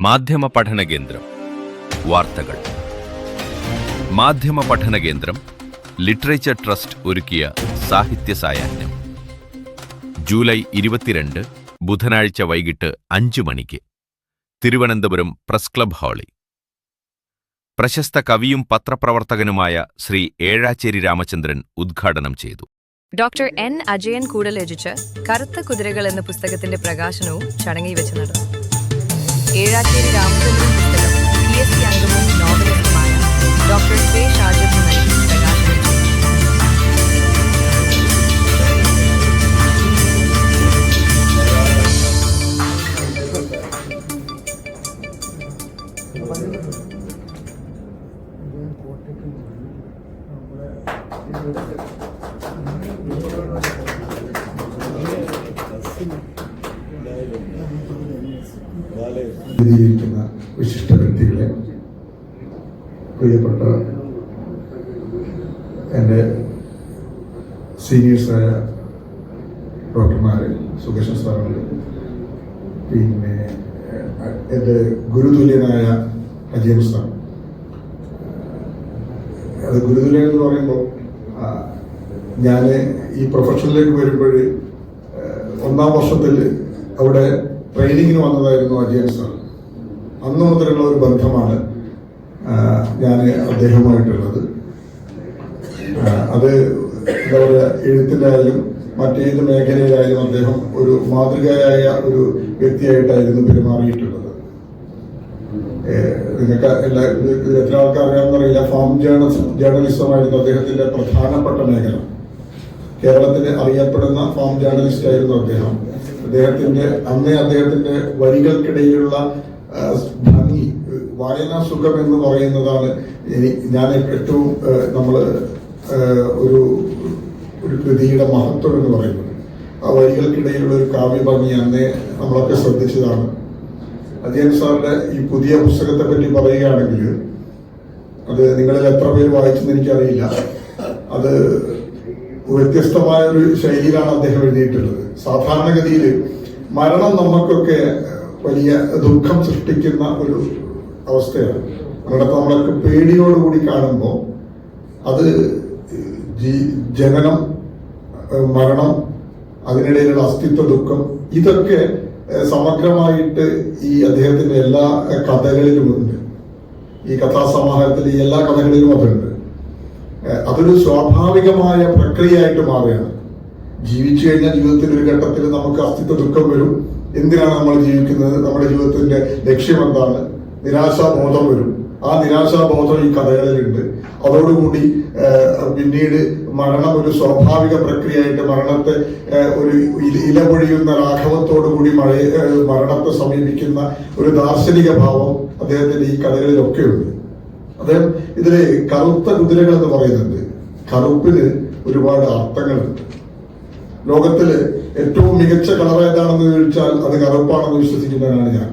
മാധ്യമ പഠന കേന്ദ്രം വാർത്തകൾ. മാധ്യമ പഠന കേന്ദ്രം ലിറ്ററേച്ചർ ട്രസ്റ്റ് ഒരുക്കിയ സാഹിത്യ സായാഹ്നം ജൂലൈ 22 ബുധനാഴ്ച വൈകിട്ട് 5 മണിക്ക് തിരുവനന്തപുരം പ്രസ് ക്ലബ് ഹാളിൽ. പ്രശസ്ത കവിയും പത്രപ്രവർത്തകനുമായ ശ്രീ ഏഴാച്ചേരി രാമചന്ദ്രൻ ഉദ്ഘാടനം ചെയ്തു. ഡോക്ടർ എൻ അജയൻ കൂടൽ രചിച്ച കറുത്ത കുതിരകൾ എന്ന പുസ്തകത്തിന്റെ പ്രകാശനവും ചടങ്ങിൽ വെച്ച് നടന്നു. ഏഴാച്ചേരി രാമചന്ദ്രൻ പുസ്തകം PSC അംഗവും നോവലിസ്റ്റുമായ ഡോക്ടർ കെ ഷാജിദ് നൽകി പ്രകാശനം ചെയ്തു. ിരിക്കുന്ന വിശിഷ്ട വ്യക്തികളെ, പ്രിയപ്പെട്ട എൻ്റെ സീനിയേഴ്സായ ഡോക്ടർമാരെ, സുഖേഷൻ സാറുകൾ, പിന്നെ എൻ്റെ ഗുരുതുല്യനായ അജയൻ സാർ. അത് ഗുരുതുല്യൻ എന്ന് പറയുമ്പോൾ ഞാൻ ഈ പ്രൊഫഷനിലേക്ക് വരുമ്പോൾ 1ാം വർഷത്തിൽ അവിടെ ട്രെയിനിങ്ങിന് വന്നതായിരുന്നു അജയൻ സാർ. അന്ന് മുതലുള്ള ഒരു ബന്ധമാണ് ഞാൻ അദ്ദേഹവുമായിട്ടുള്ളത്. അത് എന്താ പറയുക, എഴുത്തിൻ്റെ ആയാലും മറ്റേത് മേഖലയിലായാലും അദ്ദേഹം ഒരു മാതൃകയായ ഒരു വ്യക്തിയായിട്ടായിരുന്നു പെരുമാറിയിട്ടുള്ളത്. നിങ്ങൾക്ക് എത്ര ആൾക്കാർ അറിയാമെന്നറിയില്ല, ഫാം ജേർണലിസമായിരുന്നു അദ്ദേഹത്തിന്റെ പ്രധാനപ്പെട്ട മേഖല. കേരളത്തിൽ അറിയപ്പെടുന്ന ഫാം ജേർണലിസ്റ്റ് ആയിരുന്നു അദ്ദേഹം. അദ്ദേഹത്തിന്റെ വരികൾക്കിടയിലുള്ള ഭംഗി, വായനാ സുഖം എന്ന് പറയുന്നതാണ് ഞാൻ ഏറ്റവും ഒരു കൃതിയുടെ മഹത്വം എന്ന് പറയുന്നത്. ആ വരികൾക്കിടയിലുള്ള ഒരു കാവ്യ ഭംഗി അന്നേ നമ്മളൊക്കെ ശ്രദ്ധിച്ചതാണ്. അജയൻ സാറിന്റെ ഈ പുതിയ പുസ്തകത്തെ പറ്റി പറയുകയാണെങ്കിൽ, അത് നിങ്ങളിൽ എത്ര പേര് വായിച്ചെന്ന് എനിക്കറിയില്ല. അത് വ്യത്യസ്തമായ ഒരു ശൈലിയിലാണ് അദ്ദേഹം എഴുതിയിട്ടുള്ളത്. സാധാരണഗതിയിൽ മരണം നമുക്കൊക്കെ വലിയ ദുഃഖം സൃഷ്ടിക്കുന്ന ഒരു അവസ്ഥയാണ്. മരണത്തെ നമ്മളൊക്കെ പേടിയോടുകൂടി കാണുമ്പോൾ അത് ജനനം, മരണം, അതിനിടയിലുള്ള അസ്തിത്വ ദുഃഖം, ഇതൊക്കെ സമഗ്രമായിട്ട് ഈ അദ്ദേഹത്തിന്റെ എല്ലാ കഥകളിലുമുണ്ട്. ഈ കഥാസമാഹാരത്തിൽ ഈ എല്ലാ കഥകളിലും അതുണ്ട്. അതൊരു സ്വാഭാവികമായ പ്രക്രിയയായിട്ട് മാറുകയാണ്. ജീവിച്ചു കഴിഞ്ഞാൽ ജീവിതത്തിന്റെ ഒരു ഘട്ടത്തിൽ നമുക്ക് അസ്തിത്വ ദുഃഖം വരും. എന്തിനാണ് നമ്മൾ ജീവിക്കുന്നത്, നമ്മുടെ ജീവിതത്തിന്റെ ലക്ഷ്യം എന്താണ്, നിരാശാബോധം വരും. ആ നിരാശാബോധം ഈ കഥകളിലുണ്ട്. അതോടുകൂടി പിന്നീട് മരണം ഒരു സ്വാഭാവിക പ്രക്രിയയായിട്ട്, മരണത്തെ ഒരു ഇലപൊഴിയുന്ന രാഘവത്തോടുകൂടി മരണത്തെ സമീപിക്കുന്ന ഒരു ദാർശനിക ഭാവം അദ്ദേഹത്തിന്റെ ഈ കഥകളിലൊക്കെ ഉണ്ട്. അദ്ദേഹം ഇതില് കറുത്ത കുതിരകൾ എന്ന് പറയുന്നുണ്ട്. കറുപ്പിന് ഒരുപാട് അർത്ഥങ്ങളുണ്ട്. ലോകത്തില് ഏറ്റവും മികച്ച കളർ ഏതാണെന്ന് ചോദിച്ചാൽ അത് കറുപ്പാണെന്ന് വിശ്വസിക്കുന്നവനാണ് ഞാൻ.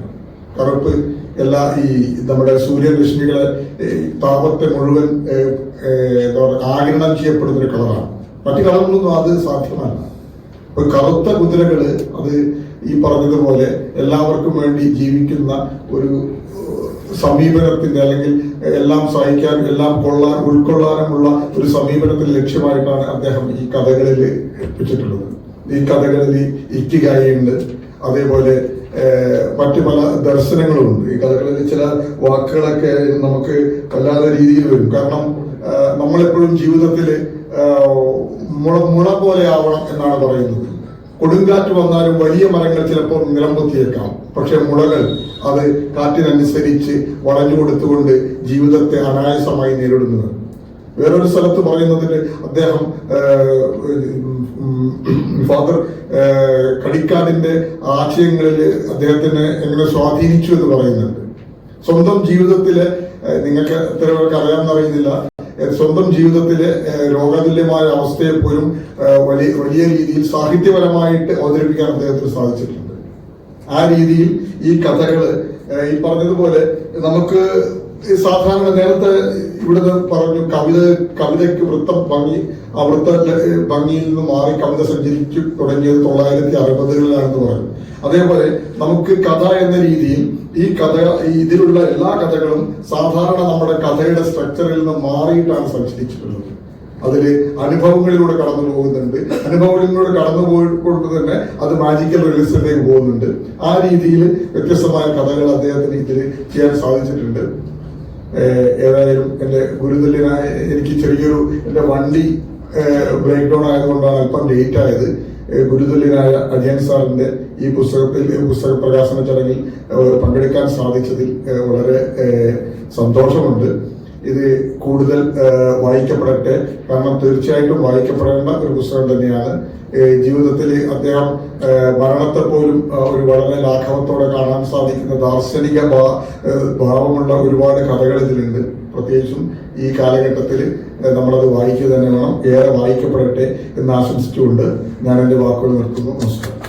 കറുപ്പ് എല്ലാ ഈ നമ്മുടെ സൂര്യരശ്മികളെ, താപത്തെ മുഴുവൻ ആഗിരണം ചെയ്യപ്പെടുന്ന ഒരു കളറാണ്. മറ്റു കളറുകളൊന്നും അത് സാധ്യമല്ല. അപ്പൊ കറുത്ത കുതിരകള് അത് ഈ പറഞ്ഞതുപോലെ എല്ലാവർക്കും വേണ്ടി ജീവിക്കുന്ന ഒരു സമീപനത്തിന്റെ, അല്ലെങ്കിൽ എല്ലാം സഹിക്കാൻ, എല്ലാം ഉൾക്കൊള്ളാനുമുള്ള ഒരു സമീപനത്തിന്റെ ലക്ഷ്യമായിട്ടാണ് അദ്ദേഹം ഈ കഥകളിൽ എത്തിച്ചിട്ടുള്ളത്. ഈ കഥകളിൽ ഇക്കിഗായിയുണ്ട്, അതേപോലെ മറ്റു പല ദർശനങ്ങളുമുണ്ട്. ഈ കഥകളിൽ ചില വാക്കുകളൊക്കെ നമുക്ക് വല്ലാത്ത രീതിയിൽ വരും. കാരണം നമ്മളെപ്പോഴും ജീവിതത്തിൽ മുള പോലെ ആവണം എന്നാണ് പറയുന്നത്. കൊടുങ്കാറ്റ് വന്നാലും വലിയ മരങ്ങൾ ചിലപ്പോൾ നിലംപൊത്തിയേക്കാം, പക്ഷെ മുളകൾ അത് കാറ്റിനനുസരിച്ച് വളഞ്ഞു കൊടുത്തുകൊണ്ട് ജീവിതത്തെ അനായാസമായി നേരിടുന്നത്. വേറൊരു സ്ഥലത്ത് പറയുന്നതിൽ അദ്ദേഹം ഫാദർ കടിക്കാടിന്റെ ആശയങ്ങളിൽ അദ്ദേഹത്തിന് എങ്ങനെ സ്വാധീനിച്ചു എന്ന് പറയുന്നുണ്ട്. സ്വന്തം ജീവിതത്തിലെ, നിങ്ങൾക്ക് എത്ര പേർക്ക് അറിയാമെന്നറിയുന്നില്ല, സ്വന്തം ജീവിതത്തിലെ രോഗതുല്യമായ അവസ്ഥയെ പോലും വലിയ രീതിയിൽ സാഹിത്യപരമായിട്ട് അവതരിപ്പിക്കാൻ അദ്ദേഹത്തിന് സാധിച്ചിട്ടുണ്ട്. ആ രീതിയിൽ ഈ കഥകള് ഈ പറഞ്ഞതുപോലെ നമുക്ക് സാധാരണ നേരത്തെ ഇവിടുന്ന് പറഞ്ഞു കവിതയ്ക്ക് വൃത്തം ഭംഗി, ആ വൃത്ത ഭംഗിയിൽ നിന്ന് മാറി കവിത സഞ്ചരിച്ചു തുടങ്ങിയത് 1960-കളിലാണെന്ന് പറഞ്ഞു. അതേപോലെ നമുക്ക് കഥ എന്ന രീതിയിൽ ഈ കഥ, ഇതിലുള്ള എല്ലാ കഥകളും സാധാരണ നമ്മുടെ കഥയുടെ സ്ട്രക്ചറിൽ നിന്ന് മാറിയിട്ടാണ് സഞ്ചരിച്ചിട്ടുള്ളത്. അതിൽ അനുഭവങ്ങളിലൂടെ കടന്നു പോകുന്നുണ്ട്. അനുഭവങ്ങളിലൂടെ കടന്നു പോയിക്കൊണ്ട് തന്നെ അത് മാജിക്കൽ റിയലിസത്തിലേക്ക് പോകുന്നുണ്ട്. ആ രീതിയിൽ വ്യത്യസ്തമായ കഥകൾ അദ്ദേഹത്തിന് ഇതിൽ ചെയ്യാൻ സാധിച്ചിട്ടുണ്ട്. ഏതായാലും എൻ്റെ ഗുരുതുല്യനായ, എനിക്ക് ചെറിയൊരു എൻ്റെ വണ്ടി ബ്രേക്ക് ഡൗൺ ആയതുകൊണ്ടാണ് അല്പം ലേറ്റ് ആയത്. ഗുരുതുല്യനായ അജയൻ സാറിന്റെ ഈ പുസ്തക പ്രകാശന ചടങ്ങിൽ പങ്കെടുക്കാൻ സാധിച്ചതിൽ വളരെ സന്തോഷമുണ്ട്. ഇത് കൂടുതൽ വായിക്കപ്പെടട്ടെ. കാരണം തീർച്ചയായിട്ടും വായിക്കപ്പെടേണ്ട ഒരു പുസ്തകം തന്നെയാണ്. ജീവിതത്തിൽ അദ്ദേഹം മരണത്തെ പോലും ഒരു വളരെ ലാഘവത്തോടെ കാണാൻ സാധിക്കുന്ന ദാർശനിക ഭാവമുള്ള ഒരുപാട് കഥകൾ ഇതിലുണ്ട്. പ്രത്യേകിച്ചും ഈ കാലഘട്ടത്തിൽ നമ്മളത് വായിക്കുക തന്നെ വേണം. ഏറെ വായിക്കപ്പെടട്ടെ എന്ന് ആശംസിച്ചുകൊണ്ട് ഞാൻ എൻ്റെ വാക്കുകൾ നിർത്തുന്നു. നമസ്കാരം.